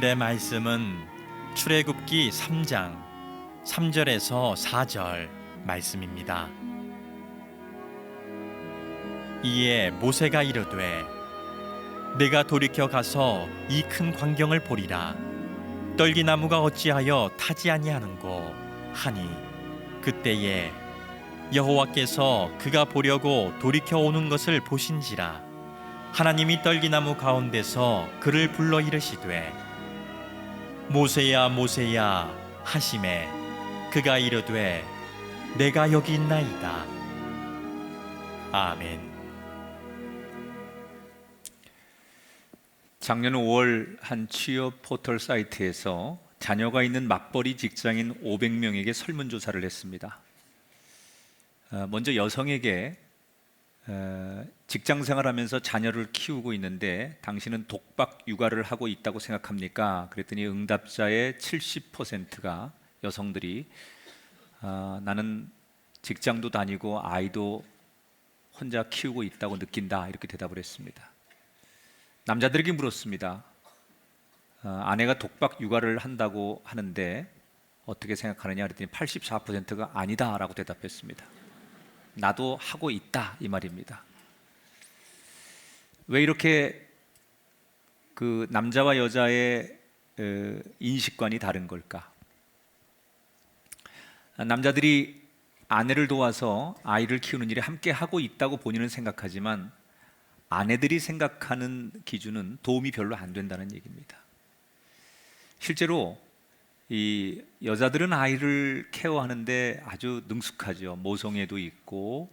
오늘의 말씀은 출애굽기 3장 3절에서 4절 말씀입니다. 이에 모세가 이르되 내가 돌이켜 가서 이 큰 광경을 보리라. 떨기나무가 어찌하여 타지 아니하는고 하니 그때에 여호와께서 그가 보려고 돌이켜 오는 것을 보신지라. 하나님이 떨기나무 가운데서 그를 불러 이르시되 모세야 모세야 하시매 그가 이르되 내가 여기 있나이다. 아멘. 작년 5월 한 취업 포털 사이트에서 자녀가 있는 맞벌이 직장인 500명에게 설문조사를 했습니다. 먼저 여성에게 직장 생활하면서 자녀를 키우고 있는데 당신은 독박 육아를 하고 있다고 생각합니까? 그랬더니 응답자의 70%가 여성들이 나는 직장도 다니고 아이도 혼자 키우고 있다고 느낀다, 이렇게 대답을 했습니다. 남자들에게 물었습니다. 아내가 독박 육아를 한다고 하는데 어떻게 생각하느냐 그랬더니 84%가 아니다라고 대답했습니다. 나도 하고 있다, 이 말입니다. 왜 이렇게 그 남자와 여자의 인식관이 다른 걸까? 남자들이 아내를 도와서 아이를 키우는 일에 함께 하고 있다고 본인은 생각하지만 아내들이 생각하는 기준은 도움이 별로 안 된다는 얘기입니다. 실제로 이 여자들은 아이를 케어하는데 아주 능숙하죠. 모성애도 있고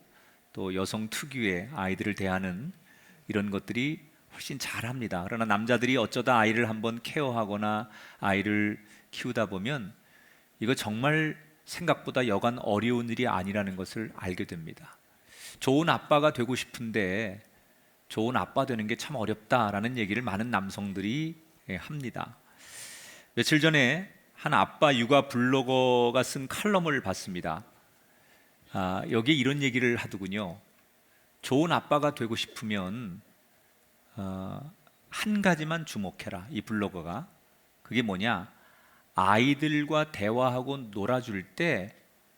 또 여성 특유의 아이들을 대하는 이런 것들이 훨씬 잘합니다. 그러나 남자들이 어쩌다 아이를 한번 케어하거나 아이를 키우다 보면 이거 정말 생각보다 여간 어려운 일이 아니라는 것을 알게 됩니다. 좋은 아빠가 되고 싶은데 좋은 아빠 되는 게 참 어렵다라는 얘기를 많은 남성들이 합니다. 며칠 전에 한 아빠 육아 블로거가 쓴 칼럼을 봤습니다. 여기에 이런 얘기를 하더군요. 좋은 아빠가 되고 싶으면 한 가지만 주목해라. 이 블로거가. 그게 뭐냐? 아이들과 대화하고 놀아줄 때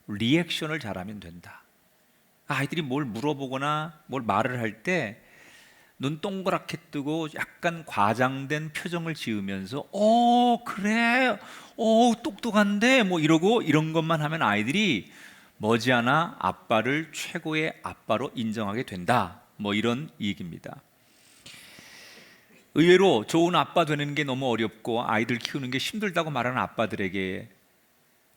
리액션을 잘하면 된다. 아이들이 뭘 물어보거나 뭘 말을 할 때 눈 동그랗게 뜨고 약간 과장된 표정을 지으면서 그래, 똑똑한데 뭐 이러고 이런 것만 하면 아이들이 머지않아 아빠를 최고의 아빠로 인정하게 된다, 뭐 이런 얘기입니다. 의외로 좋은 아빠 되는 게 너무 어렵고 아이들 키우는 게 힘들다고 말하는 아빠들에게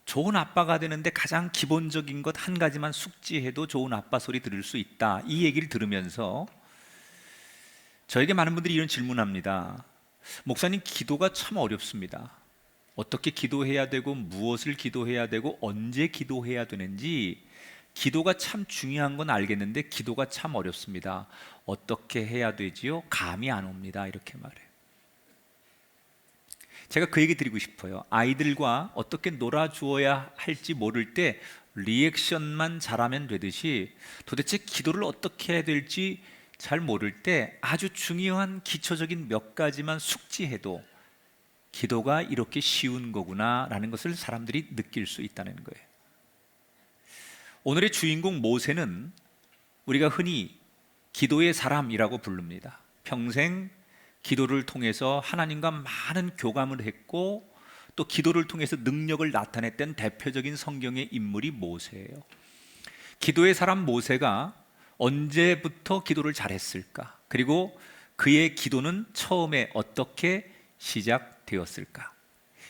좋은 아빠가 되는데 가장 기본적인 것 한 가지만 숙지해도 좋은 아빠 소리 들을 수 있다, 이 얘기를 들으면서 저에게 많은 분들이 이런 질문합니다. 목사님, 기도가 참 어렵습니다. 어떻게 기도해야 되고 무엇을 기도해야 되고 언제 기도해야 되는지 기도가 참 중요한 건 알겠는데 기도가 참 어렵습니다. 어떻게 해야 되지요? 감이 안 옵니다, 이렇게 말해요. 제가 그 얘기 드리고 싶어요. 아이들과 어떻게 놀아주어야 할지 모를 때 리액션만 잘하면 되듯이 도대체 기도를 어떻게 해야 될지 잘 모를 때 아주 중요한 기초적인 몇 가지만 숙지해도 기도가 이렇게 쉬운 거구나 라는 것을 사람들이 느낄 수 있다는 거예요. 오늘의 주인공 모세는 우리가 흔히 기도의 사람이라고 부릅니다. 평생 기도를 통해서 하나님과 많은 교감을 했고 또 기도를 통해서 능력을 나타냈던 대표적인 성경의 인물이 모세예요. 기도의 사람 모세가 언제부터 기도를 잘했을까? 그리고 그의 기도는 처음에 어떻게 시작되었을까?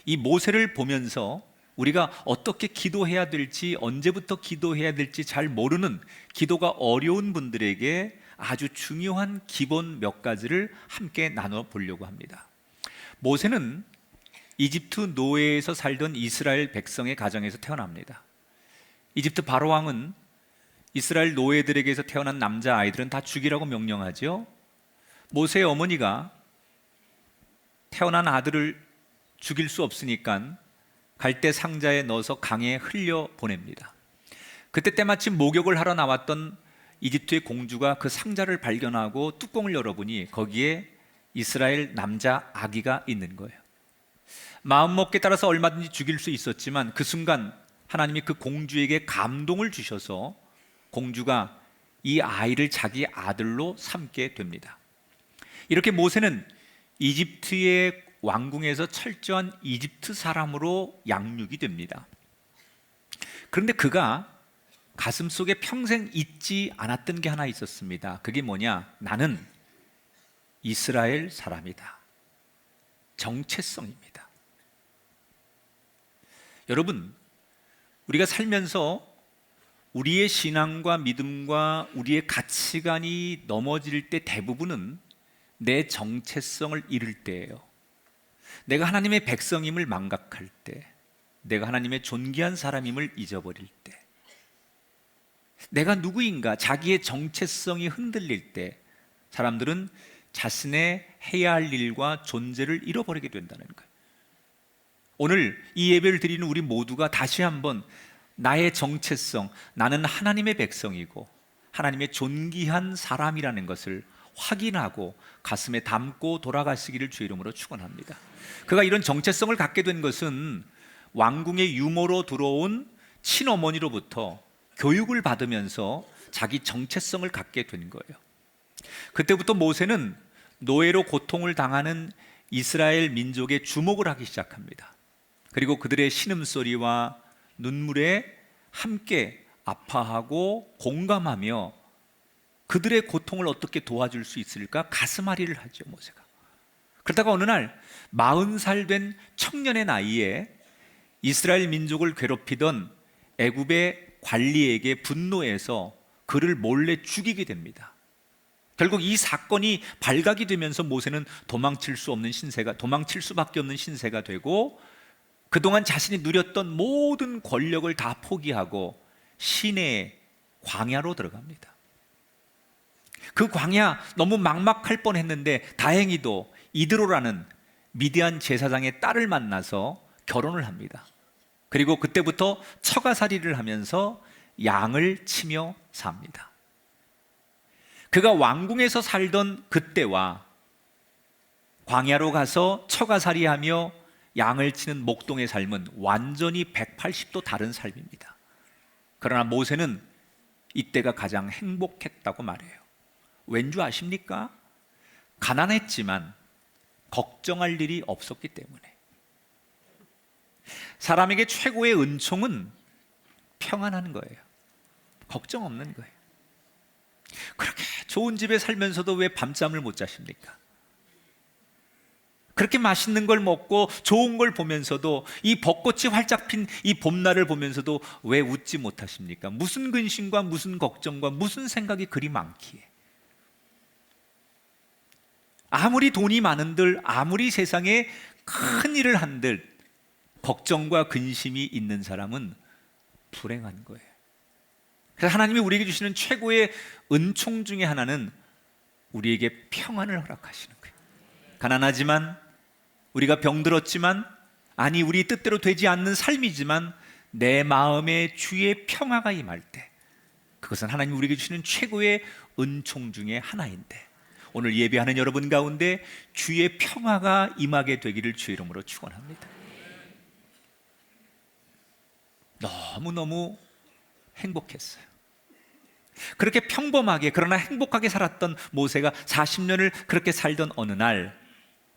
이 모세를 보면서 우리가 어떻게 기도해야 될지, 언제부터 기도해야 될지 잘 모르는, 기도가 어려운 분들에게 아주 중요한 기본 몇 가지를 함께 나눠 보려고 합니다. 모세는 이집트 노예에서 살던 이스라엘 백성의 가정에서 태어납니다. 이집트 바로 왕은 이스라엘 노예들에게서 태어난 남자 아이들은 다 죽이라고 명령하죠. 모세의 어머니가 태어난 아들을 죽일 수 없으니까 갈대 상자에 넣어서 강에 흘려 보냅니다. 그때 때마침 목욕을 하러 나왔던 이집트의 공주가 그 상자를 발견하고 뚜껑을 열어보니 거기에 이스라엘 남자 아기가 있는 거예요. 마음먹기에 따라서 얼마든지 죽일 수 있었지만 그 순간 하나님이 그 공주에게 감동을 주셔서 공주가 이 아이를 자기 아들로 삼게 됩니다. 이렇게 모세는 이집트의 왕궁에서 철저한 이집트 사람으로 양육이 됩니다. 그런데 그가 가슴속에 평생 잊지 않았던 게 하나 있었습니다. 그게 뭐냐? 나는 이스라엘 사람이다. 정체성입니다. 여러분, 우리가 살면서 우리의 신앙과 믿음과 우리의 가치관이 넘어질 때 대부분은 내 정체성을 잃을 때예요. 내가 하나님의 백성임을 망각할 때, 내가 하나님의 존귀한 사람임을 잊어버릴 때, 내가 누구인가 자기의 정체성이 흔들릴 때 사람들은 자신의 해야 할 일과 존재를 잃어버리게 된다는 거예요. 오늘 이 예배를 드리는 우리 모두가 다시 한번 나의 정체성, 나는 하나님의 백성이고 하나님의 존귀한 사람이라는 것을 확인하고 가슴에 담고 돌아가시기를 주의 이름으로 축원합니다. 그가 이런 정체성을 갖게 된 것은 왕궁의 유모로 들어온 친어머니로부터 교육을 받으면서 자기 정체성을 갖게 된 거예요. 그때부터 모세는 노예로 고통을 당하는 이스라엘 민족에 주목을 하기 시작합니다. 그리고 그들의 신음소리와 눈물에 함께 아파하고 공감하며 그들의 고통을 어떻게 도와줄 수 있을까 가슴앓이를 하죠, 모세가. 그러다가 어느 날 40살 된 청년의 나이에 이스라엘 민족을 괴롭히던 애굽의 관리에게 분노해서 그를 몰래 죽이게 됩니다. 결국 이 사건이 발각이 되면서 모세는 도망칠 수밖에 없는 신세가 되고 그동안 자신이 누렸던 모든 권력을 다 포기하고 시내의 광야로 들어갑니다. 그 광야 너무 막막할 뻔했는데 다행히도 이드로라는 미디안 제사장의 딸을 만나서 결혼을 합니다. 그리고 그때부터 처가살이를 하면서 양을 치며 삽니다. 그가 왕궁에서 살던 그때와 광야로 가서 처가살이하며 양을 치는 목동의 삶은 완전히 180도 다른 삶입니다. 그러나 모세는 이때가 가장 행복했다고 말해요. 왠 줄 아십니까? 가난했지만 걱정할 일이 없었기 때문에. 사람에게 최고의 은총은 평안한 거예요. 걱정 없는 거예요. 그렇게 좋은 집에 살면서도 왜 밤잠을 못 자십니까? 그렇게 맛있는 걸 먹고 좋은 걸 보면서도 이 벚꽃이 활짝 핀 이 봄날을 보면서도 왜 웃지 못하십니까? 무슨 근심과 무슨 걱정과 무슨 생각이 그리 많기에. 아무리 돈이 많은들, 아무리 세상에 큰 일을 한들 걱정과 근심이 있는 사람은 불행한 거예요. 그래서 하나님이 우리에게 주시는 최고의 은총 중에 하나는 우리에게 평안을 허락하시는 거예요. 가난하지만, 우리가 병들었지만, 아니 우리 뜻대로 되지 않는 삶이지만 내 마음에 주의 평화가 임할 때, 그것은 하나님이 우리에게 주시는 최고의 은총 중에 하나인데, 오늘 예배하는 여러분 가운데 주의 평화가 임하게 되기를 주의 이름으로 축원합니다. 너무너무 행복했어요. 그렇게 평범하게 그러나 행복하게 살았던 모세가 40년을 그렇게 살던 어느 날,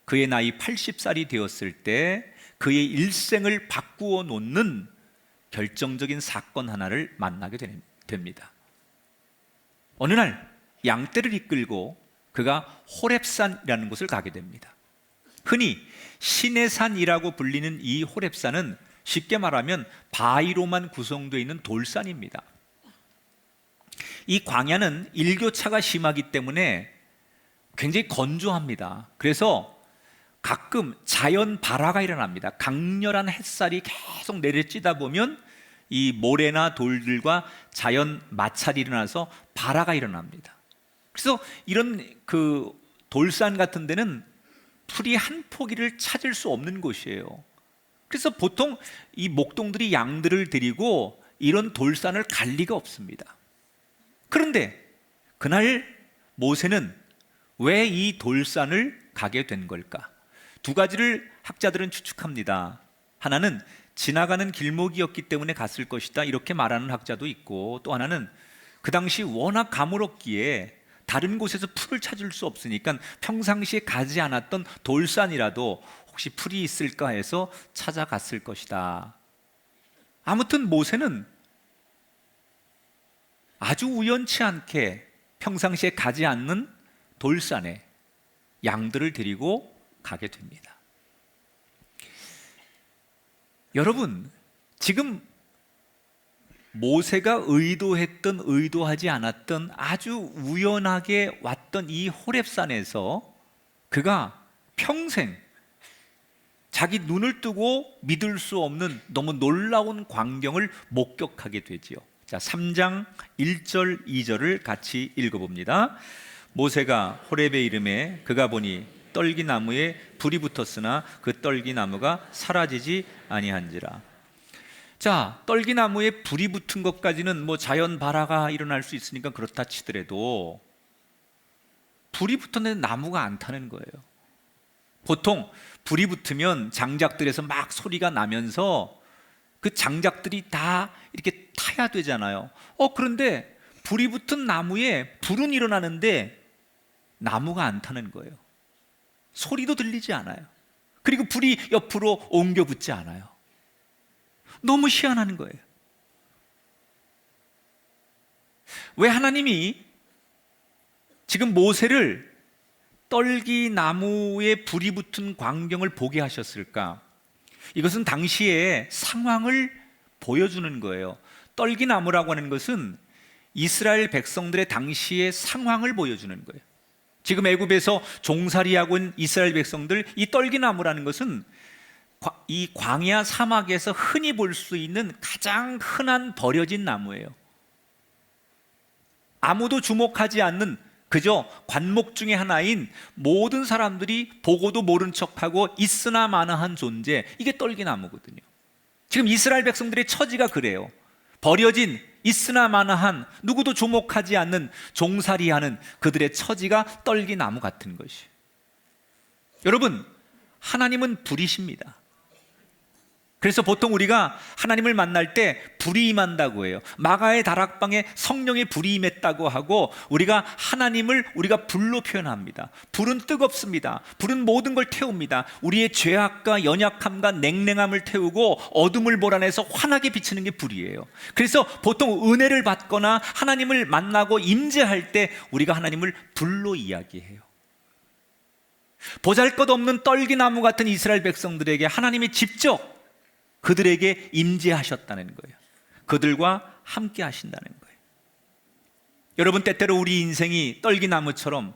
그의 나이 80살이 되었을 때 그의 일생을 바꾸어 놓는 결정적인 사건 하나를 만나게 됩니다. 어느 날 양떼를 이끌고 그가 호렙산이라는 곳을 가게 됩니다. 흔히 신의 산이라고 불리는 이 호렙산은 쉽게 말하면 바위로만 구성되어 있는 돌산입니다. 이 광야는 일교차가 심하기 때문에 굉장히 건조합니다. 그래서 가끔 자연 발화가 일어납니다. 강렬한 햇살이 계속 내려찌다 보면 이 모래나 돌들과 자연 마찰이 일어나서 발화가 일어납니다. 그래서 이런 그 돌산 같은 데는 풀이 한 포기를 찾을 수 없는 곳이에요. 그래서 보통 이 목동들이 양들을 데리고 이런 돌산을 갈 리가 없습니다. 그런데 그날 모세는 왜 이 돌산을 가게 된 걸까? 두 가지를 학자들은 추측합니다. 하나는 지나가는 길목이었기 때문에 갔을 것이다 이렇게 말하는 학자도 있고, 또 하나는 그 당시 워낙 가물었기에 다른 곳에서 풀을 찾을 수 없으니까 평상시에 가지 않았던 돌산이라도 혹시 풀이 있을까 해서 찾아갔을 것이다. 아무튼 모세는 아주 우연치 않게 평상시에 가지 않는 돌산에 양들을 데리고 가게 됩니다. 여러분, 지금 모세가 의도했던 의도하지 않았던 아주 우연하게 왔던 이 호렙산에서 그가 평생 자기 눈을 뜨고 믿을 수 없는 너무 놀라운 광경을 목격하게 되지요. 자, 3장 1절 2절을 같이 읽어봅니다. 모세가 호렙에 이르매 그가 보니 떨기나무에 불이 붙었으나 그 떨기나무가 사라지지 아니한지라. 자, 떨기나무에 불이 붙은 것까지는 뭐 자연 발화가 일어날 수 있으니까 그렇다 치더라도 불이 붙었는데 나무가 안 타는 거예요. 보통 불이 붙으면 장작들에서 막 소리가 나면서 그 장작들이 다 이렇게 타야 되잖아요. 그런데 불이 붙은 나무에 불은 일어나는데 나무가 안 타는 거예요. 소리도 들리지 않아요. 그리고 불이 옆으로 옮겨 붙지 않아요. 너무 희한한 거예요. 왜 하나님이 지금 모세를 떨기나무에 불이 붙은 광경을 보게 하셨을까? 이것은 당시의 상황을 보여주는 거예요. 떨기나무라고 하는 것은 이스라엘 백성들의 당시의 상황을 보여주는 거예요. 지금 애굽에서 종살이하고 있는 이스라엘 백성들, 이 떨기나무라는 것은 이 광야 사막에서 흔히 볼 수 있는 가장 흔한 버려진 나무예요. 아무도 주목하지 않는 그저 관목 중에 하나인 모든 사람들이 보고도 모른 척하고 있으나 마나한 존재, 이게 떨기나무거든요. 지금 이스라엘 백성들의 처지가 그래요. 버려진, 있으나 마나한, 누구도 주목하지 않는 종살이하는 그들의 처지가 떨기나무 같은 것이. 여러분, 하나님은 불이십니다. 그래서 보통 우리가 하나님을 만날 때 불이 임한다고 해요. 마가의 다락방에 성령의 불이 임했다고 하고, 우리가 하나님을 우리가 불로 표현합니다. 불은 뜨겁습니다. 불은 모든 걸 태웁니다. 우리의 죄악과 연약함과 냉랭함을 태우고 어둠을 몰아내서 환하게 비치는 게 불이에요. 그래서 보통 은혜를 받거나 하나님을 만나고 임재할 때 우리가 하나님을 불로 이야기해요. 보잘것없는 떨기나무 같은 이스라엘 백성들에게 하나님이 직접 그들에게 임재하셨다는 거예요. 그들과 함께 하신다는 거예요. 여러분, 때때로 우리 인생이 떨기나무처럼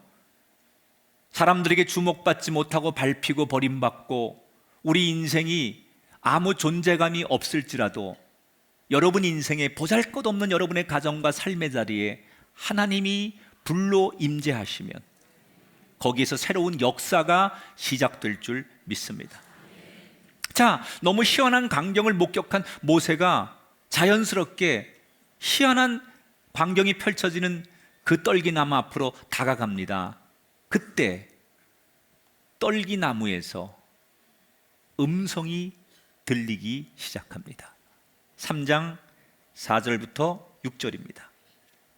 사람들에게 주목받지 못하고 밟히고 버림받고 우리 인생이 아무 존재감이 없을지라도 여러분 인생에 보잘것없는 여러분의 가정과 삶의 자리에 하나님이 불로 임재하시면 거기에서 새로운 역사가 시작될 줄 믿습니다. 자, 너무 희한한 광경을 목격한 모세가 자연스럽게 희한한 광경이 펼쳐지는 그 떨기나무 앞으로 다가갑니다. 그때 떨기나무에서 음성이 들리기 시작합니다. 3장 4절부터 6절입니다.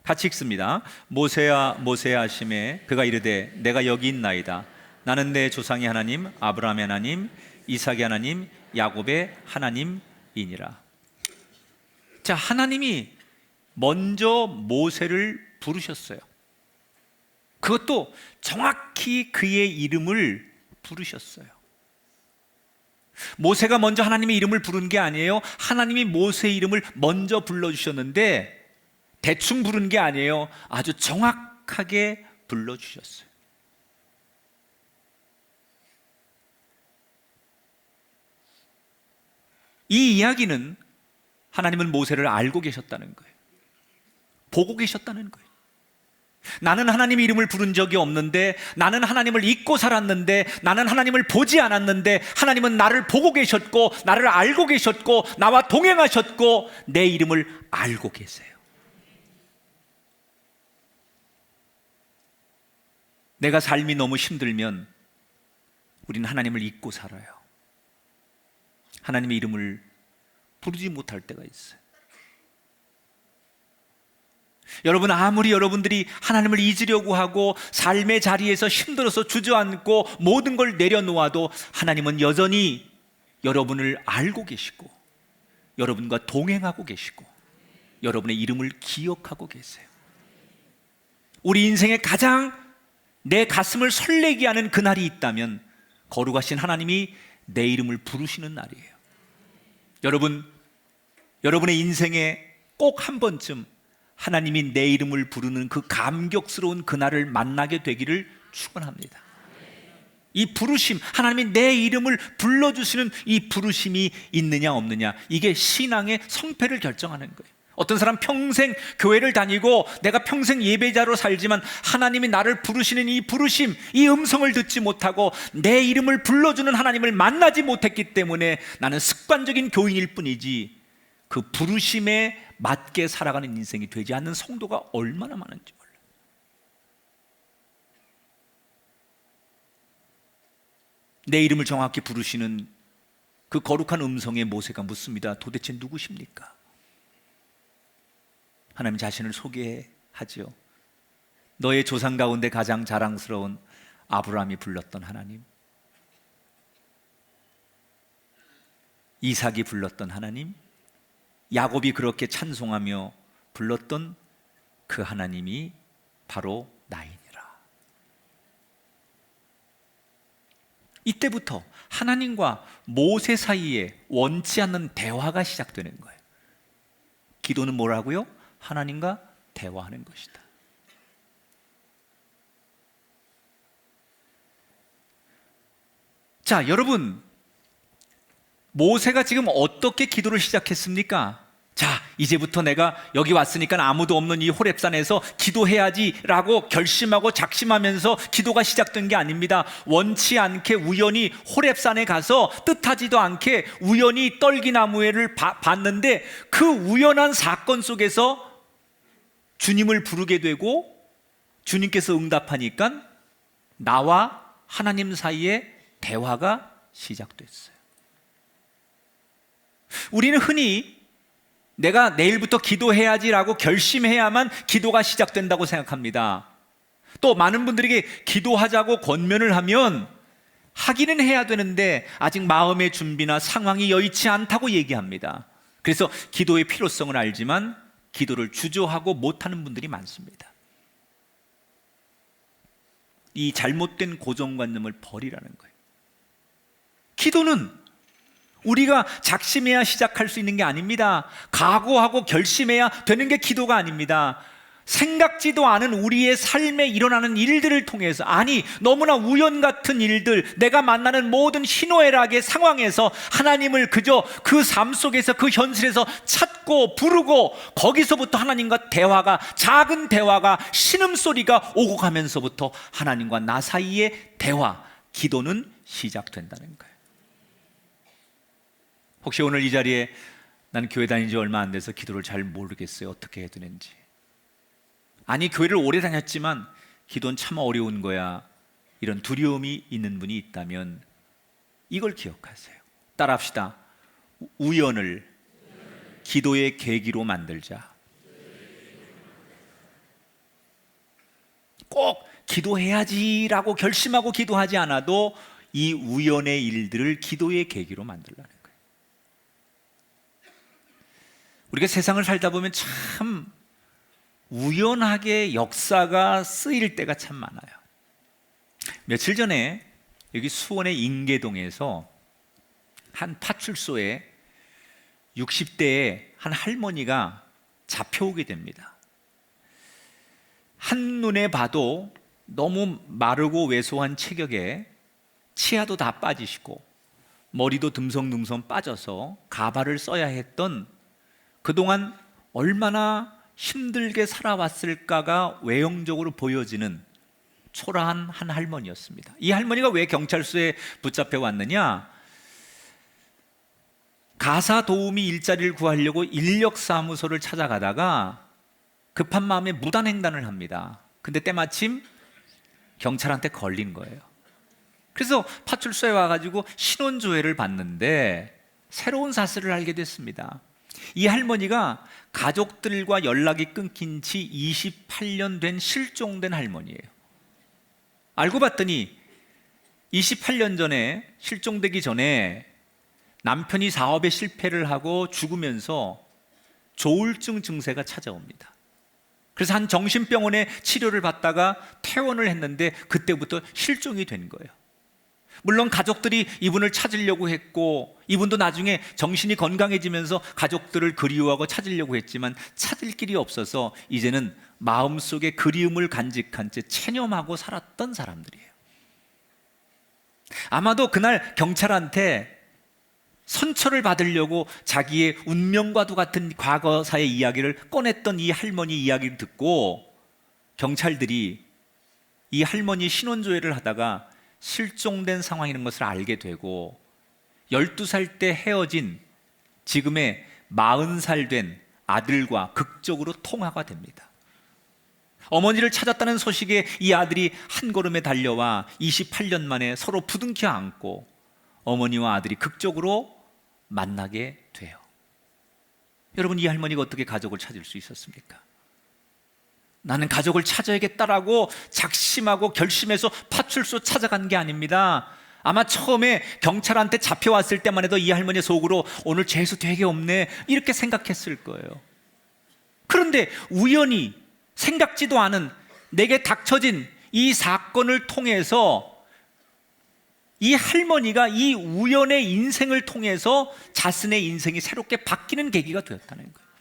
같이 읽습니다. 모세야 모세야 하시매 그가 이르되 내가 여기 있나이다. 나는 내 조상의 하나님 아브라함의 하나님 이삭의 하나님 야곱의 하나님이니라. 자, 하나님이 먼저 모세를 부르셨어요. 그것도 정확히 그의 이름을 부르셨어요. 모세가 먼저 하나님의 이름을 부른 게 아니에요. 하나님이 모세의 이름을 먼저 불러주셨는데 대충 부른 게 아니에요. 아주 정확하게 불러주셨어요. 이 이야기는 하나님은 모세를 알고 계셨다는 거예요. 보고 계셨다는 거예요. 나는 하나님의 이름을 부른 적이 없는데, 나는 하나님을 잊고 살았는데, 나는 하나님을 보지 않았는데 하나님은 나를 보고 계셨고 나를 알고 계셨고 나와 동행하셨고 내 이름을 알고 계세요. 내가 삶이 너무 힘들면 우리는 하나님을 잊고 살아요. 하나님의 이름을 부르지 못할 때가 있어요. 여러분, 아무리 여러분들이 하나님을 잊으려고 하고 삶의 자리에서 힘들어서 주저앉고 모든 걸 내려놓아도 하나님은 여전히 여러분을 알고 계시고 여러분과 동행하고 계시고 여러분의 이름을 기억하고 계세요. 우리 인생에 가장 내 가슴을 설레게 하는 그날이 있다면 거룩하신 하나님이 내 이름을 부르시는 날이에요. 여러분, 여러분의 인생에 꼭 한 번쯤 하나님이 내 이름을 부르는 그 감격스러운 그날을 만나게 되기를 축원합니다. 이 부르심, 하나님이 내 이름을 불러주시는 이 부르심이 있느냐 없느냐, 이게 신앙의 성패를 결정하는 거예요. 어떤 사람 평생 교회를 다니고 내가 평생 예배자로 살지만 하나님이 나를 부르시는 이 부르심, 이 음성을 듣지 못하고 내 이름을 불러주는 하나님을 만나지 못했기 때문에 나는 습관적인 교인일 뿐이지 그 부르심에 맞게 살아가는 인생이 되지 않는 성도가 얼마나 많은지 몰라요. 내 이름을 정확히 부르시는 그 거룩한 음성에 모세가 묻습니다. 도대체 누구십니까? 하나님 자신을 소개하죠. 너의 조상 가운데 가장 자랑스러운 아브라함이 불렀던 하나님, 이삭이 불렀던 하나님, 야곱이 그렇게 찬송하며 불렀던 그 하나님이 바로 나이니라. 이때부터 하나님과 모세 사이에 원치 않는 대화가 시작되는 거예요. 기도는 뭐라고요? 하나님과 대화하는 것이다. 자, 여러분, 모세가 지금 어떻게 기도를 시작했습니까? 자, 이제부터 내가 여기 왔으니까 아무도 없는 이 호렙산에서 기도해야지라고 결심하고 작심하면서 기도가 시작된 게 아닙니다. 원치 않게 우연히 호렙산에 가서 뜻하지도 않게 우연히 떨기나무를 봤는데 그 우연한 사건 속에서 주님을 부르게 되고 주님께서 응답하니까 나와 하나님 사이에 대화가 시작됐어요. 우리는 흔히 내가 내일부터 기도해야지라고 결심해야만 기도가 시작된다고 생각합니다. 또 많은 분들에게 기도하자고 권면을 하면 하기는 해야 되는데 아직 마음의 준비나 상황이 여의치 않다고 얘기합니다. 그래서 기도의 필요성을 알지만 기도를 주저하고 못하는 분들이 많습니다. 이 잘못된 고정관념을 버리라는 거예요. 기도는 우리가 작심해야 시작할 수 있는 게 아닙니다. 각오하고 결심해야 되는 게 기도가 아닙니다. 생각지도 않은 우리의 삶에 일어나는 일들을 통해서, 아니 너무나 우연 같은 일들, 내가 만나는 모든 희노애락의 상황에서 하나님을 그저 그 삶 속에서 그 현실에서 찾고 부르고 거기서부터 하나님과 대화가, 작은 대화가, 신음소리가 오고 가면서부터 하나님과 나 사이의 대화, 기도는 시작된다는 거예요. 혹시 오늘 이 자리에 난 교회 다닌 지 얼마 안 돼서 기도를 잘 모르겠어요. 어떻게 해야 되는지. 아니 교회를 오래 다녔지만 기도는 참 어려운 거야, 이런 두려움이 있는 분이 있다면 이걸 기억하세요. 따라합시다. 우연을 기도의 계기로 만들자. 꼭 기도해야지라고 결심하고 기도하지 않아도 이 우연의 일들을 기도의 계기로 만들라는 거예요. 우리가 세상을 살다 보면 참 우연하게 역사가 쓰일 때가 참 많아요. 며칠 전에 여기 수원의 인계동에서 한 파출소에 60대의 한 할머니가 잡혀오게 됩니다. 한눈에 봐도 너무 마르고 왜소한 체격에 치아도 다 빠지시고 머리도 듬성듬성 빠져서 가발을 써야 했던, 그동안 얼마나 힘들게 살아왔을까가 외형적으로 보여지는 초라한 한 할머니였습니다. 이 할머니가 왜 경찰서에 붙잡혀 왔느냐? 가사 도우미 일자리를 구하려고 인력사무소를 찾아가다가 급한 마음에 무단횡단을 합니다. 근데 때마침 경찰한테 걸린 거예요. 그래서 파출소에 와가지고 신원조회를 받는데 새로운 사실을 알게 됐습니다. 이 할머니가 가족들과 연락이 끊긴 지 28년 된 실종된 할머니예요. 알고 봤더니 28년 전에, 실종되기 전에 남편이 사업에 실패를 하고 죽으면서 조울증 증세가 찾아옵니다. 그래서 한 정신병원에 치료를 받다가 퇴원을 했는데 그때부터 실종이 된 거예요. 물론 가족들이 이분을 찾으려고 했고, 이분도 나중에 정신이 건강해지면서 가족들을 그리워하고 찾으려고 했지만 찾을 길이 없어서 이제는 마음속에 그리움을 간직한 채 체념하고 살았던 사람들이에요. 아마도 그날 경찰한테 선처를 받으려고 자기의 운명과도 같은 과거사의 이야기를 꺼냈던 이 할머니 이야기를 듣고 경찰들이 이 할머니 신원조회를 하다가 실종된 상황이라는 것을 알게 되고 12살 때 헤어진 지금의 40살 된 아들과 극적으로 통화가 됩니다. 어머니를 찾았다는 소식에 이 아들이 한 걸음에 달려와 28년 만에 서로 부둥켜 안고 어머니와 아들이 극적으로 만나게 돼요. 여러분, 이 할머니가 어떻게 가족을 찾을 수 있었습니까? 나는 가족을 찾아야겠다라고 작심하고 결심해서 파출소 찾아간 게 아닙니다. 아마 처음에 경찰한테 잡혀왔을 때만 해도 이 할머니 속으로 오늘 재수 되게 없네 이렇게 생각했을 거예요. 그런데 우연히 생각지도 않은 내게 닥쳐진 이 사건을 통해서 이 할머니가 이 우연의 인생을 통해서 자신의 인생이 새롭게 바뀌는 계기가 되었다는 거예요.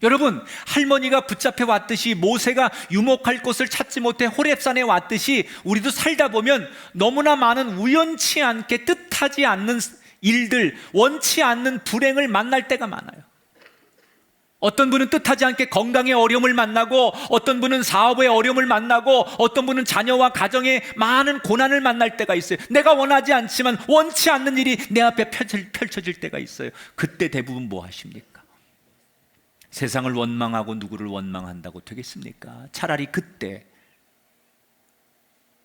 여러분, 할머니가 붙잡혀 왔듯이 모세가 유목할 곳을 찾지 못해 호렙산에 왔듯이 우리도 살다 보면 너무나 많은 우연치 않게 뜻하지 않는 일들, 원치 않는 불행을 만날 때가 많아요. 어떤 분은 뜻하지 않게 건강의 어려움을 만나고, 어떤 분은 사업의 어려움을 만나고, 어떤 분은 자녀와 가정의 많은 고난을 만날 때가 있어요. 내가 원하지 않지만 원치 않는 일이 내 앞에 펼쳐질 때가 있어요. 그때 대부분 뭐 하십니까? 세상을 원망하고 누구를 원망한다고 되겠습니까? 차라리 그때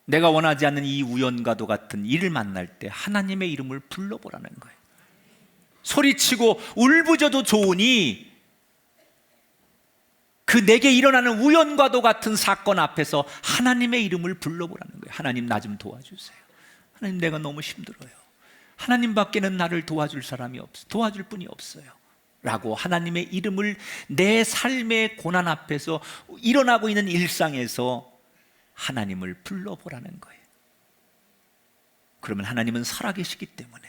내가 원하지 않는 이 우연과도 같은 일을 만날 때 하나님의 이름을 불러보라는 거예요. 소리치고 울부짖어도 좋으니 그 내게 일어나는 우연과도 같은 사건 앞에서 하나님의 이름을 불러보라는 거예요. 하나님, 나 좀 도와주세요. 하나님, 내가 너무 힘들어요. 하나님밖에는 나를 도와줄 사람이 없어요. 도와줄 분이 없어요. 라고 하나님의 이름을 내 삶의 고난 앞에서, 일어나고 있는 일상에서 하나님을 불러보라는 거예요. 그러면 하나님은 살아계시기 때문에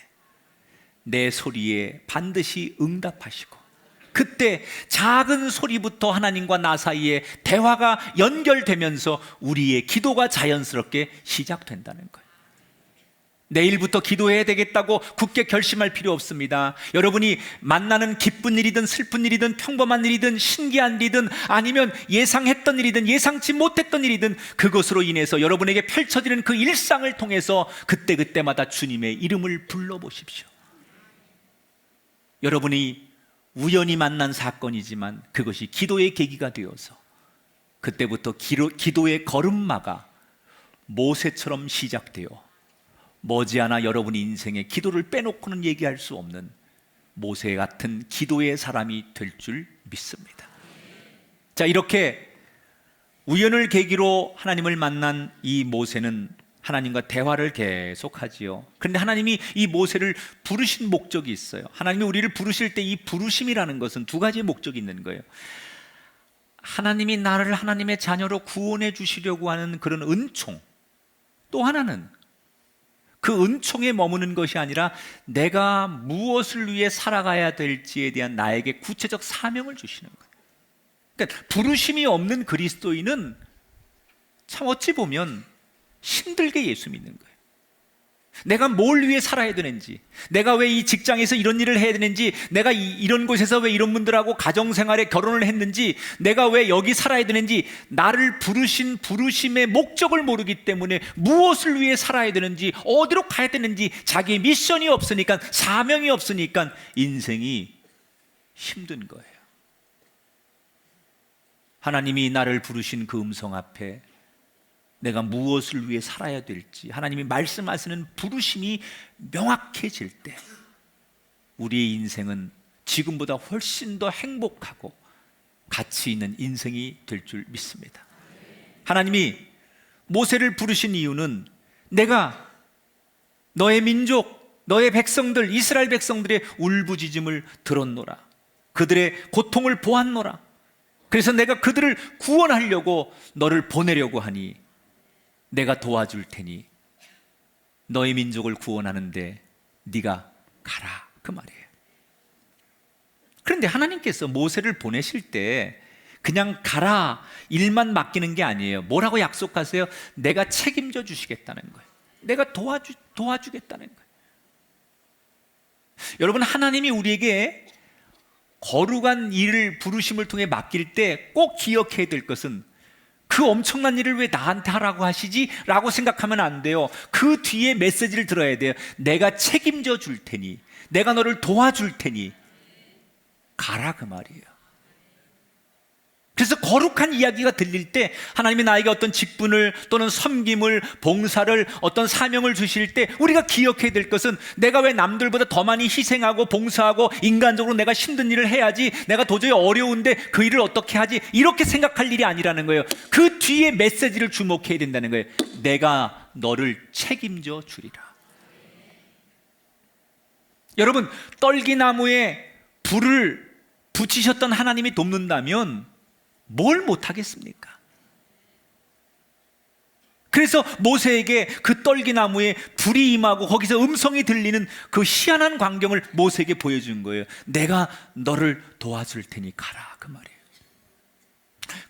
내 소리에 반드시 응답하시고, 그때 작은 소리부터 하나님과 나 사이에 대화가 연결되면서 우리의 기도가 자연스럽게 시작된다는 거예요. 내일부터 기도해야 되겠다고 굳게 결심할 필요 없습니다. 여러분이 만나는 기쁜 일이든 슬픈 일이든 평범한 일이든 신기한 일이든 아니면 예상했던 일이든 예상치 못했던 일이든 그것으로 인해서 여러분에게 펼쳐지는 그 일상을 통해서 그때그때마다 주님의 이름을 불러보십시오. 여러분이 우연히 만난 사건이지만 그것이 기도의 계기가 되어서 그때부터 기도의 걸음마가 모세처럼 시작되어 머지않아 여러분의 인생에 기도를 빼놓고는 얘기할 수 없는 모세 같은 기도의 사람이 될 줄 믿습니다. 자, 이렇게 우연을 계기로 하나님을 만난 이 모세는 하나님과 대화를 계속하지요. 그런데 하나님이 이 모세를 부르신 목적이 있어요. 하나님이 우리를 부르실 때 이 부르심이라는 것은 두 가지의 목적이 있는 거예요. 하나님이 나를 하나님의 자녀로 구원해 주시려고 하는 그런 은총, 또 하나는 그 은총에 머무는 것이 아니라 내가 무엇을 위해 살아가야 될지에 대한 나에게 구체적 사명을 주시는 거예요. 그러니까 부르심이 없는 그리스도인은 참 어찌 보면 힘들게 예수 믿는 거예요. 내가 뭘 위해 살아야 되는지, 내가 왜 이 직장에서 이런 일을 해야 되는지, 내가 이런 곳에서 왜 이런 분들하고 가정생활에 결혼을 했는지, 내가 왜 여기 살아야 되는지, 나를 부르신 부르심의 목적을 모르기 때문에 무엇을 위해 살아야 되는지, 어디로 가야 되는지 자기의 미션이 없으니까, 사명이 없으니까 인생이 힘든 거예요. 하나님이 나를 부르신 그 음성 앞에 내가 무엇을 위해 살아야 될지 하나님이 말씀하시는 부르심이 명확해질 때 우리의 인생은 지금보다 훨씬 더 행복하고 가치 있는 인생이 될 줄 믿습니다. 하나님이 모세를 부르신 이유는 내가 너의 민족, 너의 백성들, 이스라엘 백성들의 울부짖음을 들었노라. 그들의 고통을 보았노라. 그래서 내가 그들을 구원하려고 너를 보내려고 하니 내가 도와줄 테니 너의 민족을 구원하는데 네가 가라, 그 말이에요. 그런데 하나님께서 모세를 보내실 때 그냥 가라 일만 맡기는 게 아니에요. 뭐라고 약속하세요? 내가 책임져 주시겠다는 거예요. 내가 도와주겠다는 거예요. 여러분, 하나님이 우리에게 거룩한 일을 부르심을 통해 맡길 때 꼭 기억해야 될 것은 그 엄청난 일을 왜 나한테 하라고 하시지? 라고 생각하면 안 돼요. 그 뒤에 메시지를 들어야 돼요. 내가 책임져 줄 테니, 내가 너를 도와줄 테니 가라, 그 말이에요. 그래서 거룩한 이야기가 들릴 때 하나님이 나에게 어떤 직분을 또는 섬김을, 봉사를, 어떤 사명을 주실 때 우리가 기억해야 될 것은 내가 왜 남들보다 더 많이 희생하고 봉사하고 인간적으로 내가 힘든 일을 해야지, 내가 도저히 어려운데 그 일을 어떻게 하지, 이렇게 생각할 일이 아니라는 거예요. 그 뒤에 메시지를 주목해야 된다는 거예요. 내가 너를 책임져 주리라. 여러분, 떨기나무에 불을 붙이셨던 하나님이 돕는다면 뭘 못하겠습니까? 그래서 모세에게 그 떨기나무에 불이 임하고 거기서 음성이 들리는 그 희한한 광경을 모세에게 보여준 거예요. 내가 너를 도와줄 테니 가라, 그 말이에요.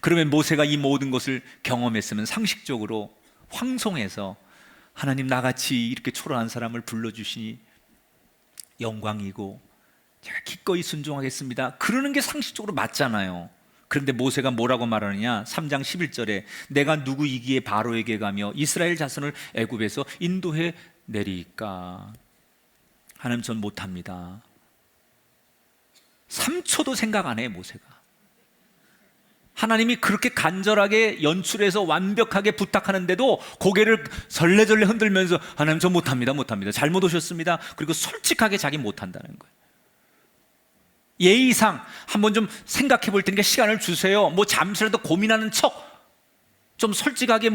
그러면 모세가 이 모든 것을 경험했으면 상식적으로 황송해서 하나님, 나같이 이렇게 초라한 사람을 불러주시니 영광이고 제가 기꺼이 순종하겠습니다, 그러는 게 상식적으로 맞잖아요. 그런데 모세가 뭐라고 말하느냐? 3장 11절에 내가 누구이기에 바로에게 가며 이스라엘 자손을 애굽에서 인도해 내리까? 하나님, 전 못합니다. 3초도 생각 안 해요, 모세가. 하나님이 그렇게 간절하게 연출해서 완벽하게 부탁하는데도 고개를 절레절레 흔들면서 하나님, 전 못합니다, 잘못 오셨습니다. 그리고 솔직하게 자기 못한다는 거예요. 예의상 한번 좀 생각해 볼 테니까 시간을 주세요. 뭐 잠시라도 고민하는 척, 좀 솔직하게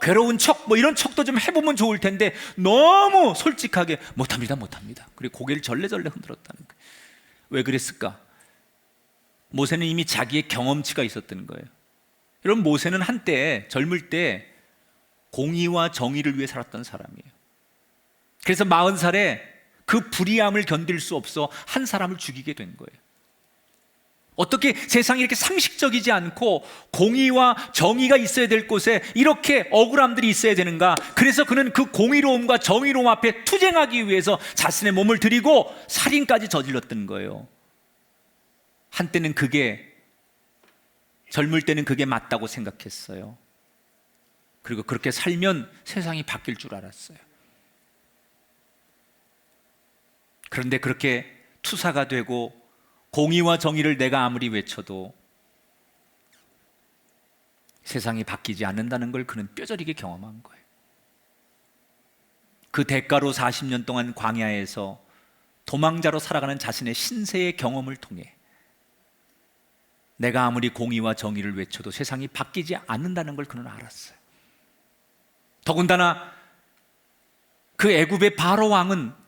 괴로운 척, 이런 척도 좀 해보면 좋을 텐데 너무 솔직하게 못합니다. 그리고 고개를 절레절레 흔들었다는 거예요. 왜 그랬을까? 모세는 이미 자기의 경험치가 있었던 거예요. 여러분, 모세는 한때 젊을 때 공의와 정의를 위해 살았던 사람이에요. 그래서 40살에 그 불의함을 견딜 수 없어 한 사람을 죽이게 된 거예요. 어떻게 세상이 이렇게 상식적이지 않고 공의와 정의가 있어야 될 곳에 이렇게 억울함들이 있어야 되는가? 그래서 그는 그 공의로움과 정의로움 앞에 투쟁하기 위해서 자신의 몸을 들이고 살인까지 저질렀던 거예요. 한때는 젊을 때는 그게 맞다고 생각했어요. 그리고 그렇게 살면 세상이 바뀔 줄 알았어요. 그런데 그렇게 투사가 되고 공의와 정의를 내가 아무리 외쳐도 세상이 바뀌지 않는다는 걸 그는 뼈저리게 경험한 거예요. 그 대가로 40년 동안 광야에서 도망자로 살아가는 자신의 신세의 경험을 통해 내가 아무리 공의와 정의를 외쳐도 세상이 바뀌지 않는다는 걸 그는 알았어요. 더군다나 그 애굽의 바로 왕은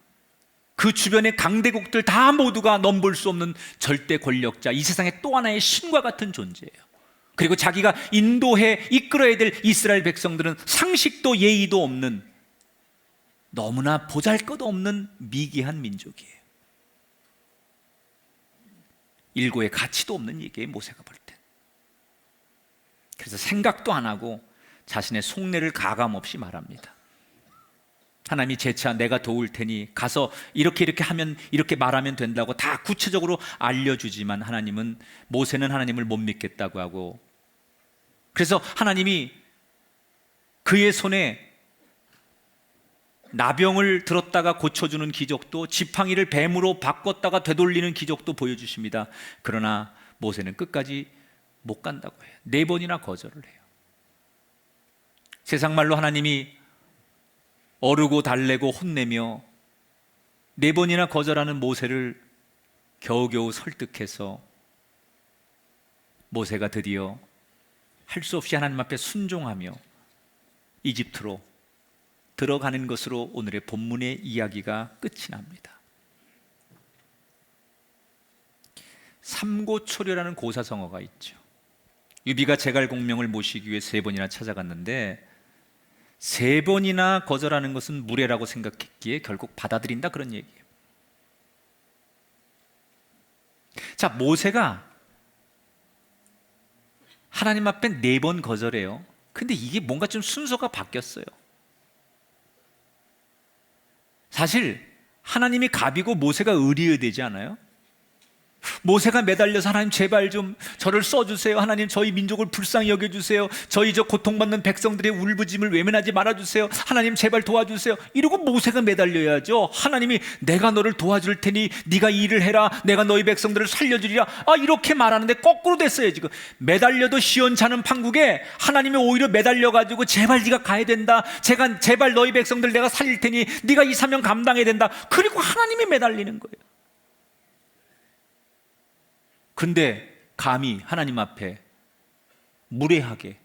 그 주변의 강대국들 다 모두가 넘볼 수 없는 절대 권력자, 이 세상의 또 하나의 신과 같은 존재예요. 그리고 자기가 인도해 이끌어야 될 이스라엘 백성들은 상식도 예의도 없는 너무나 보잘것없는 미개한 민족이에요. 일고의 가치도 없는 얘기예요, 모세가 볼 때. 그래서 생각도 안 하고 자신의 속내를 가감없이 말합니다. 하나님이 재차 내가 도울 테니 가서 이렇게 하면, 이렇게 말하면 된다고 다 구체적으로 알려주지만 모세는 하나님을 못 믿겠다고 하고, 그래서 하나님이 그의 손에 나병을 들었다가 고쳐주는 기적도, 지팡이를 뱀으로 바꿨다가 되돌리는 기적도 보여주십니다. 그러나 모세는 끝까지 못 간다고 해요. 4번이나 거절을 해요. 세상 말로 하나님이 어르고 달래고 혼내며 4번이나 거절하는 모세를 겨우겨우 설득해서 모세가 드디어 할 수 없이 하나님 앞에 순종하며 이집트로 들어가는 것으로 오늘의 본문의 이야기가 끝이 납니다. 삼고초려라는 고사성어가 있죠. 유비가 제갈공명을 모시기 위해 3번이나 찾아갔는데 3번이나 거절하는 것은 무례라고 생각했기에 결국 받아들인다, 그런 얘기예요. 자, 모세가 하나님 앞에 4번 거절해요. 근데 이게 뭔가 좀 순서가 바뀌었어요. 사실 하나님이 갑이고 모세가 을이어야 되지 않아요? 모세가 매달려서 하나님 제발 좀 저를 써주세요. 하나님 저희 민족을 불쌍히 여겨주세요. 저희 저 고통받는 백성들의 울부짖음을 외면하지 말아주세요. 하나님 제발 도와주세요. 이러고 모세가 매달려야죠. 하나님이 내가 너를 도와줄 테니 네가 이 일을 해라. 내가 너희 백성들을 살려주리라. 이렇게 말하는데 거꾸로 됐어요. 지금 매달려도 시원찮은 판국에 하나님이 오히려 매달려가지고 제발 네가 가야 된다. 제발 너희 백성들 내가 살릴 테니 네가 이 사명 감당해야 된다. 그리고 하나님이 매달리는 거예요. 근데 감히 하나님 앞에 무례하게,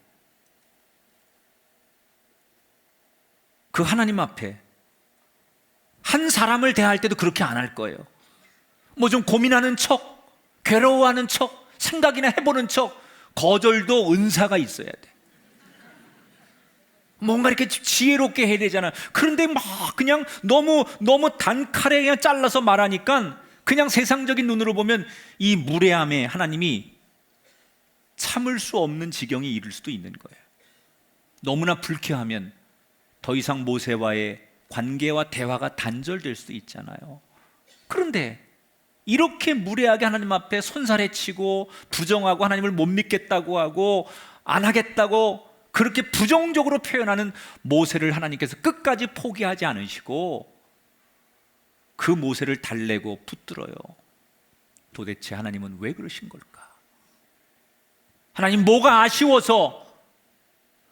그 하나님 앞에 한 사람을 대할 때도 그렇게 안 할 거예요. 뭐 좀 고민하는 척, 괴로워하는 척, 생각이나 해보는 척. 거절도 은사가 있어야 돼. 뭔가 이렇게 지혜롭게 해야 되잖아. 그런데 막 그냥 너무 단칼에 그냥 잘라서 말하니까 그냥 세상적인 눈으로 보면 이 무례함에 하나님이 참을 수 없는 지경에 이를 수도 있는 거예요. 너무나 불쾌하면 더 이상 모세와의 관계와 대화가 단절될 수도 있잖아요. 그런데 이렇게 무례하게 하나님 앞에 손살해치고 부정하고 하나님을 못 믿겠다고 하고 안 하겠다고 그렇게 부정적으로 표현하는 모세를 하나님께서 끝까지 포기하지 않으시고 그 모세를 달래고 붙들어요. 도대체 하나님은 왜 그러신 걸까? 하나님 뭐가 아쉬워서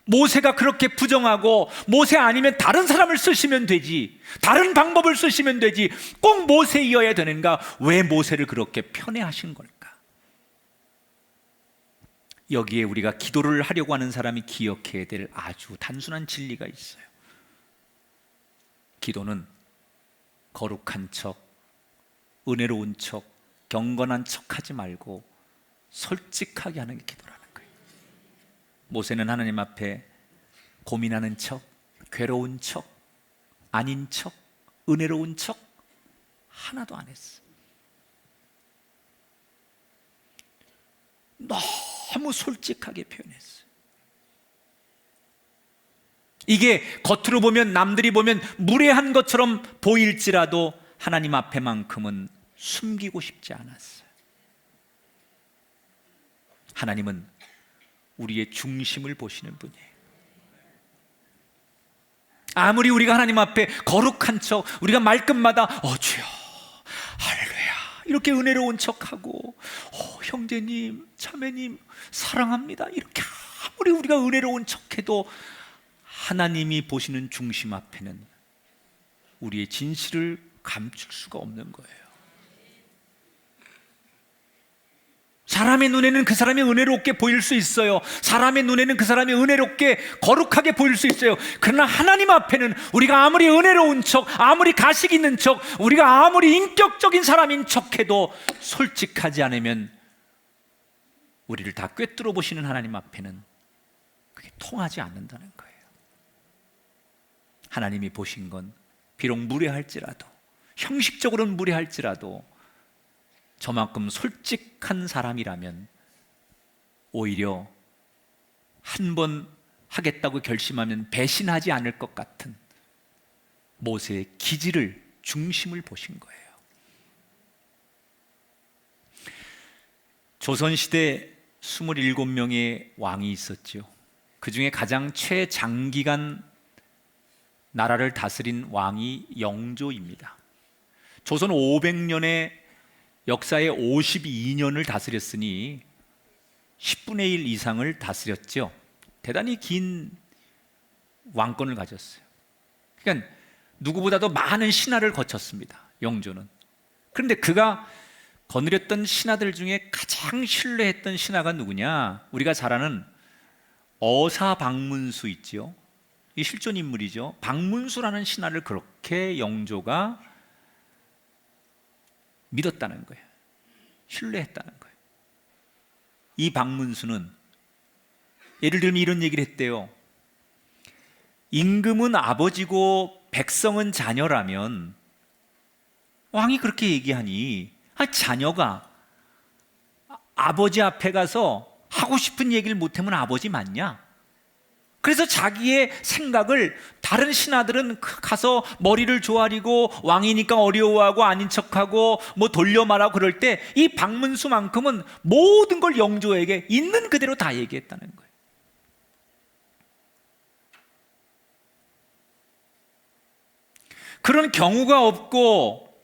모세가 그렇게 부정하고 모세 아니면 다른 사람을 쓰시면 되지, 다른 방법을 쓰시면 되지, 꼭 모세이어야 되는가? 왜 모세를 그렇게 편애하신 걸까? 여기에 우리가 기도를 하려고 하는 사람이 기억해야 될 아주 단순한 진리가 있어요. 기도는 거룩한 척, 은혜로운 척, 경건한 척 하지 말고 솔직하게 하는 게 기도라는 거예요. 모세는 하나님 앞에 고민하는 척, 괴로운 척, 아닌 척, 은혜로운 척 하나도 안 했어. 너무 솔직하게 표현했어. 이게 겉으로 보면, 남들이 보면 무례한 것처럼 보일지라도 하나님 앞에만큼은 숨기고 싶지 않았어요. 하나님은 우리의 중심을 보시는 분이에요. 아무리 우리가 하나님 앞에 거룩한 척, 우리가 말끝마다 주여 할렐루야 이렇게 은혜로운 척하고 형제님 자매님 사랑합니다 이렇게 아무리 우리가 은혜로운 척해도 하나님이 보시는 중심 앞에는 우리의 진실을 감출 수가 없는 거예요. 사람의 눈에는 그 사람이 은혜롭게 보일 수 있어요. 사람의 눈에는 그 사람이 은혜롭게 거룩하게 보일 수 있어요. 그러나 하나님 앞에는 우리가 아무리 은혜로운 척, 아무리 가식 있는 척, 우리가 아무리 인격적인 사람인 척해도 솔직하지 않으면 우리를 다 꿰뚫어 보시는 하나님 앞에는 그게 통하지 않는다는 거예요. 하나님이 보신 건 비록 무례할지라도, 형식적으로는 무례할지라도 저만큼 솔직한 사람이라면 오히려 한 번 하겠다고 결심하면 배신하지 않을 것 같은 모세의 기질을, 중심을 보신 거예요. 조선시대 27명의 왕이 있었죠. 그 중에 가장 최장기간 나라를 다스린 왕이 영조입니다. 조선 500년의 역사의 52년을 다스렸으니 10분의 1 이상을 다스렸죠. 대단히 긴 왕권을 가졌어요. 그러니까 누구보다도 많은 신하를 거쳤습니다. 영조는. 그런데 그가 거느렸던 신하들 중에 가장 신뢰했던 신하가 누구냐? 우리가 잘 아는 어사방문수 있지요. 이 실존 인물이죠. 방문수라는 신하를 그렇게 영조가 믿었다는 거예요. 신뢰했다는 거예요. 이 방문수는 예를 들면 이런 얘기를 했대요. 임금은 아버지고 백성은 자녀라면, 왕이 그렇게 얘기하니 자녀가 아버지 앞에 가서 하고 싶은 얘기를 못하면 아버지 맞냐? 그래서 자기의 생각을 다른 신하들은 가서 머리를 조아리고 왕이니까 어려워하고 아닌 척하고 뭐 돌려 말하고 그럴 때 이 박문수만큼은 모든 걸 영조에게 있는 그대로 다 얘기했다는 거예요. 그런 경우가 없고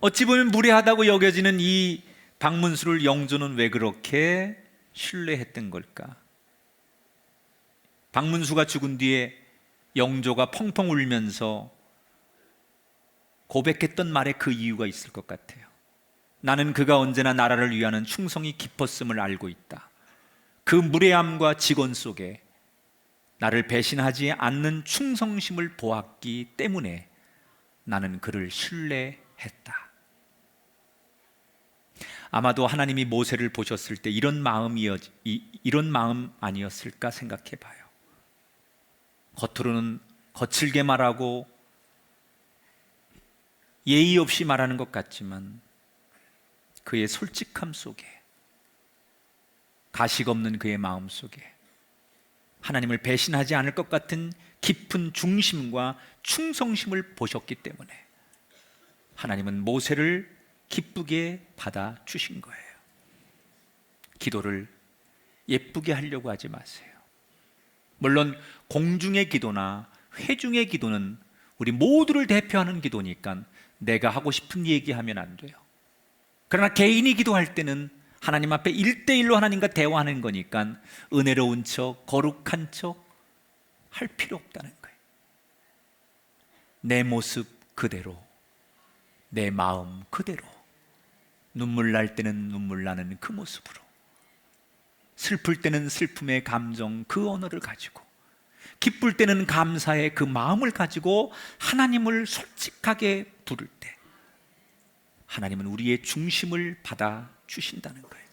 어찌 보면 무례하다고 여겨지는 이 박문수를 영조는 왜 그렇게 신뢰했던 걸까? 박문수가 죽은 뒤에 영조가 펑펑 울면서 고백했던 말에 그 이유가 있을 것 같아요. 나는 그가 언제나 나라를 위하는 충성이 깊었음을 알고 있다. 그 무례함과 직언 속에 나를 배신하지 않는 충성심을 보았기 때문에 나는 그를 신뢰했다. 아마도 하나님이 모세를 보셨을 때 이런 마음 아니었을까 생각해 봐요. 겉으로는 거칠게 말하고 예의 없이 말하는 것 같지만 그의 솔직함 속에, 가식 없는 그의 마음 속에 하나님을 배신하지 않을 것 같은 깊은 중심과 충성심을 보셨기 때문에 하나님은 모세를 기쁘게 받아주신 거예요. 기도를 예쁘게 하려고 하지 마세요. 물론 공중의 기도나 회중의 기도는 우리 모두를 대표하는 기도니까 내가 하고 싶은 얘기하면 안 돼요. 그러나 개인이 기도할 때는 하나님 앞에 1대1로 하나님과 대화하는 거니까 은혜로운 척, 거룩한 척 할 필요 없다는 거예요. 내 모습 그대로, 내 마음 그대로, 눈물 날 때는 눈물 나는 그 모습으로, 슬플 때는 슬픔의 감정 그 언어를 가지고, 기쁠 때는 감사의 그 마음을 가지고 하나님을 솔직하게 부를 때 하나님은 우리의 중심을 받아주신다는 거예요.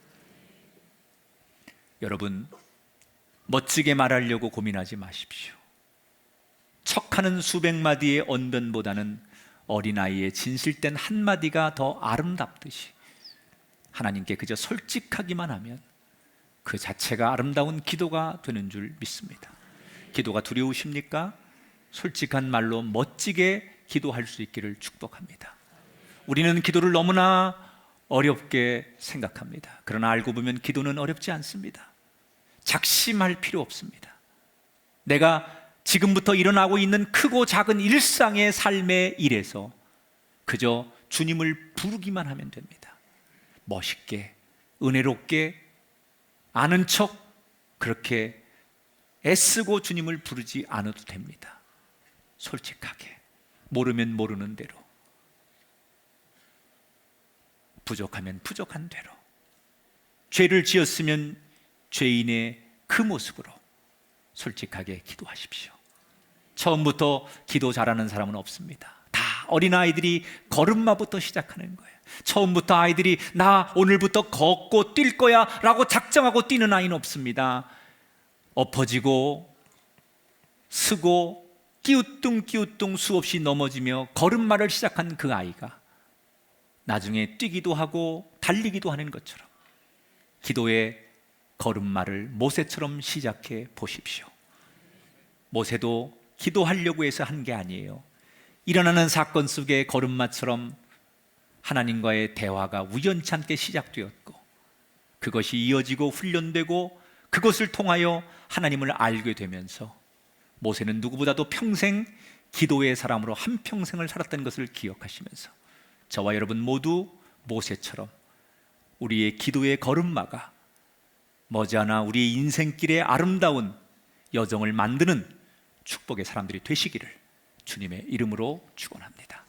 여러분, 멋지게 말하려고 고민하지 마십시오. 척하는 수백 마디의 언변보다는 어린아이의 진실된 한마디가 더 아름답듯이 하나님께 그저 솔직하기만 하면 그 자체가 아름다운 기도가 되는 줄 믿습니다. 기도가 두려우십니까? 솔직한 말로 멋지게 기도할 수 있기를 축복합니다. 우리는 기도를 너무나 어렵게 생각합니다. 그러나 알고 보면 기도는 어렵지 않습니다. 작심할 필요 없습니다. 내가 지금부터 일어나고 있는 크고 작은 일상의 삶의 일에서 그저 주님을 부르기만 하면 됩니다. 멋있게, 은혜롭게, 아는 척 그렇게 애쓰고 주님을 부르지 않아도 됩니다. 솔직하게, 모르면 모르는 대로, 부족하면 부족한 대로, 죄를 지었으면 죄인의 그 모습으로 솔직하게 기도하십시오. 처음부터 기도 잘하는 사람은 없습니다. 다 어린아이들이 걸음마부터 시작하는 거예요. 처음부터 아이들이 나 오늘부터 걷고 뛸 거야 라고 작정하고 뛰는 아이는 없습니다. 엎어지고 쓰고 끼우뚱 수없이 넘어지며 걸음마를 시작한 그 아이가 나중에 뛰기도 하고 달리기도 하는 것처럼 기도의 걸음마를 모세처럼 시작해 보십시오. 모세도 기도하려고 해서 한 게 아니에요. 일어나는 사건 속의 걸음마처럼 하나님과의 대화가 우연치 않게 시작되었고 그것이 이어지고 훈련되고 그것을 통하여 하나님을 알게 되면서 모세는 누구보다도 평생 기도의 사람으로 한평생을 살았던 것을 기억하시면서 저와 여러분 모두 모세처럼 우리의 기도의 걸음마가 머지않아 우리의 인생길의 아름다운 여정을 만드는 축복의 사람들이 되시기를 주님의 이름으로 축원합니다.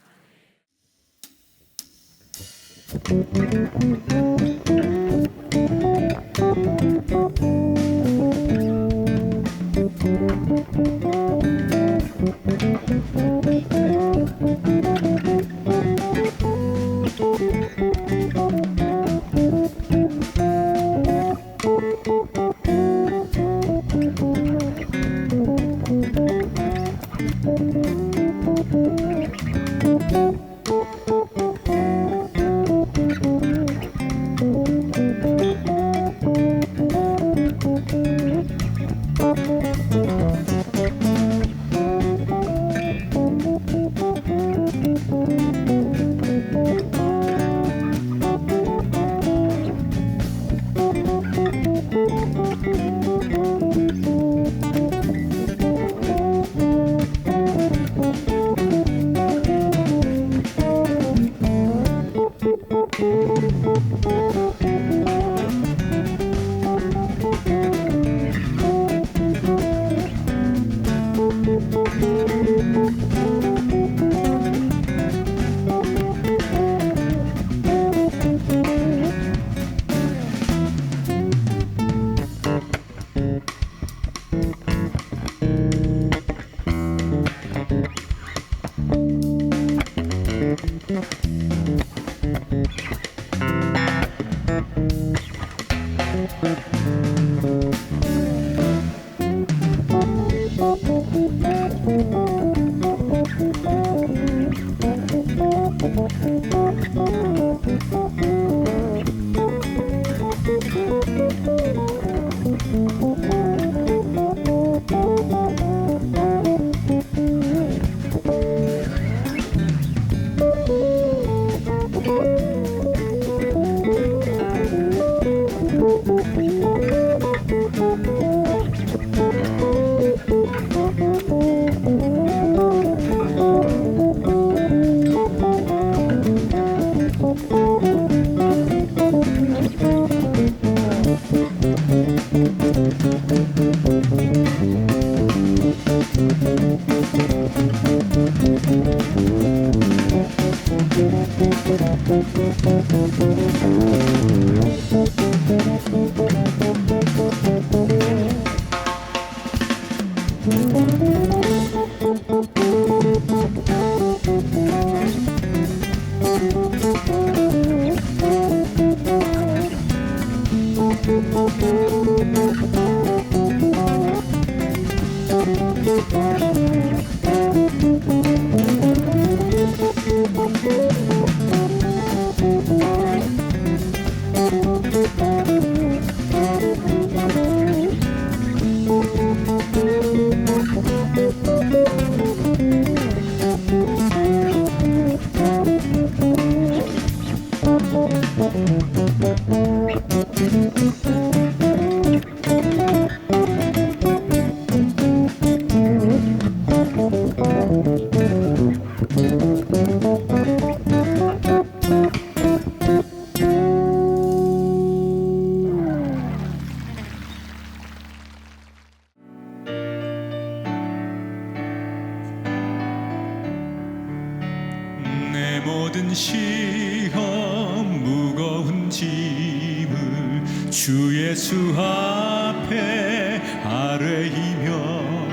내 모든 시험 무거운 짐을 주 예수 앞에 아뢰이며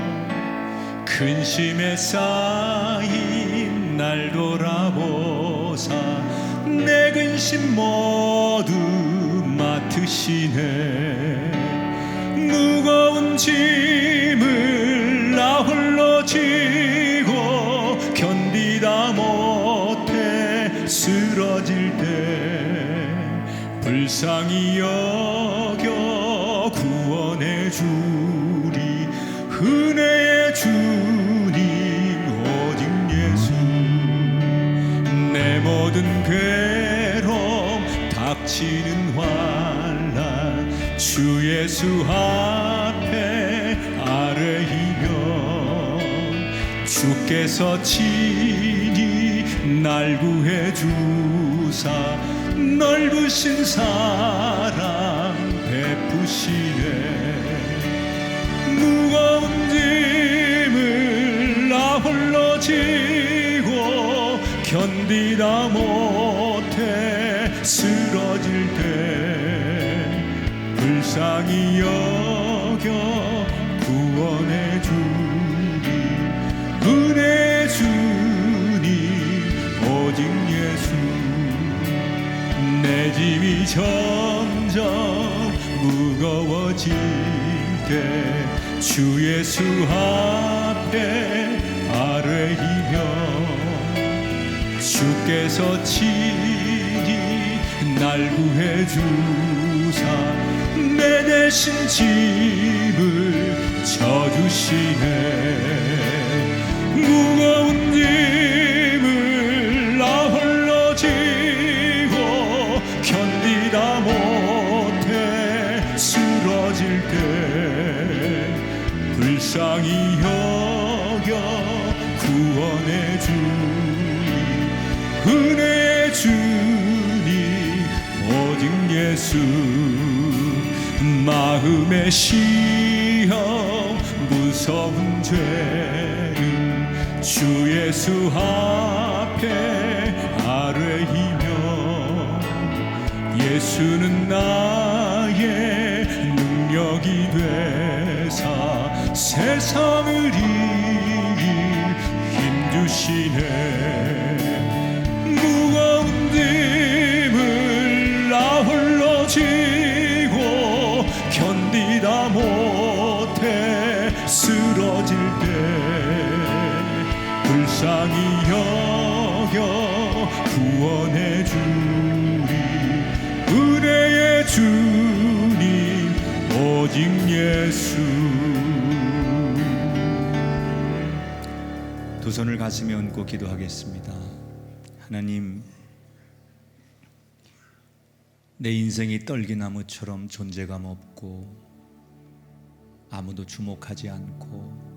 근심에 쌓인 날 돌아보사 내 근심 모두 맡으시네. 무거운 짐을 나 홀로 지고 견디다 못해 쓰러질 때 불쌍히 여겨 구원해 주리 은혜의 주님 오직 예수. 내 모든 괴로움 닥치는 환난 주 예수 앞에 아뢰이며 주께서 친히 날 구해 주사 넓으신 사랑 베푸시네. 무거운 짐을 멀어지고 견디다 못해 쓰러질 때 불쌍히 여겨 구원해 주리 은혜 주니 오직 예수 내 짐이 점점 무거워질 때 주 예수 앞에 아뢰이며 주께서 친히 날 구해 주사 내 대신 짐을 져주시네 무거운 짐을 나 홀로 지고 견디다 못해 쓰러질 때 불쌍히 여겨 구원해 주니 은혜의 주님 오직 예수 마음의 시험 무서운 죄는 주 예수 앞에 아뢰이며 예수는 나의 능력이 되사 세상을 이길 힘 주시네 무거운 짐을 나 홀로 지고 견디다 못해 쓰러질 때 불쌍히 여겨 구원해 주리 은혜의 주님 오직 예수 두 손을 가슴에 얹고 기도하겠습니다. 하나님, 내 인생이 떨기나무처럼 존재감 없고 아무도 주목하지 않고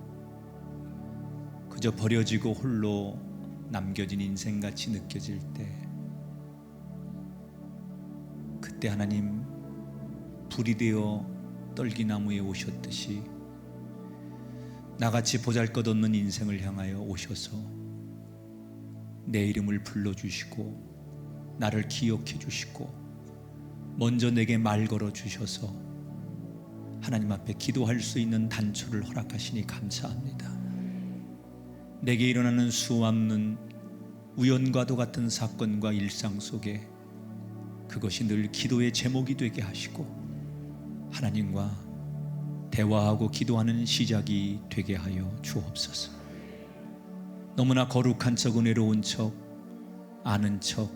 그저 버려지고 홀로 남겨진 인생같이 느껴질 때 그때 하나님 불이 되어 떨기나무에 오셨듯이 나같이 보잘것없는 인생을 향하여 오셔서 내 이름을 불러주시고 나를 기억해 주시고 먼저 내게 말 걸어 주셔서 하나님 앞에 기도할 수 있는 단초를 허락하시니 감사합니다. 내게 일어나는 수없는 우연과도 같은 사건과 일상 속에 그것이 늘 기도의 제목이 되게 하시고 하나님과 대화하고 기도하는 시작이 되게 하여 주옵소서. 너무나 거룩한 척 은혜로운 척 아는 척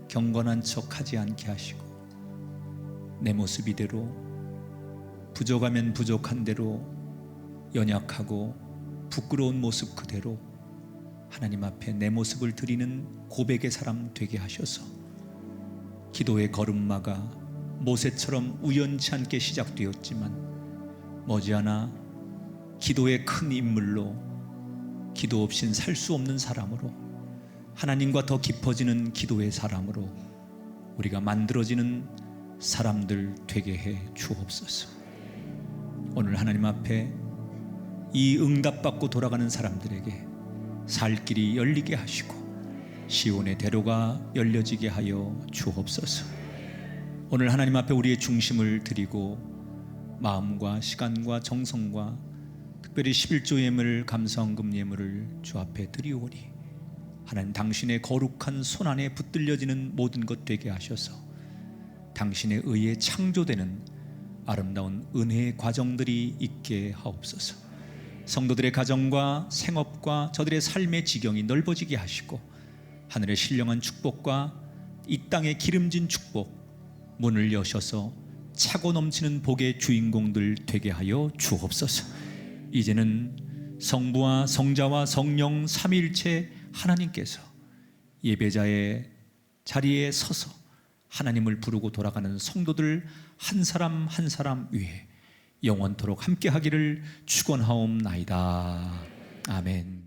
경건한 척 하지 않게 하시고 내 모습 이대로 부족하면 부족한 대로 연약하고 부끄러운 모습 그대로 하나님 앞에 내 모습을 드리는 고백의 사람 되게 하셔서 기도의 걸음마가 모세처럼 우연치 않게 시작되었지만 머지않아 기도의 큰 인물로 기도 없인 살 수 없는 사람으로 하나님과 더 깊어지는 기도의 사람으로 우리가 만들어지는 사람들 되게 해 주옵소서. 오늘 하나님 앞에 이 응답받고 돌아가는 사람들에게 살 길이 열리게 하시고 시온의 대로가 열려지게 하여 주옵소서. 오늘 하나님 앞에 우리의 중심을 드리고 마음과 시간과 정성과 특별히 11조 예물 감사헌금 예물을 주 앞에 드리오니 하나님 당신의 거룩한 손 안에 붙들려지는 모든 것 되게 하셔서 당신의 의에 창조되는 아름다운 은혜의 과정들이 있게 하옵소서. 성도들의 가정과 생업과 저들의 삶의 지경이 넓어지게 하시고 하늘의 신령한 축복과 이 땅의 기름진 축복 문을 여셔서 차고 넘치는 복의 주인공들 되게 하여 주옵소서. 이제는 성부와 성자와 성령 삼위일체 하나님께서 예배자의 자리에 서서 하나님을 부르고 돌아가는 성도들 한 사람 한 사람 위에 영원토록 함께 하기를 축원하옵나이다. 아멘.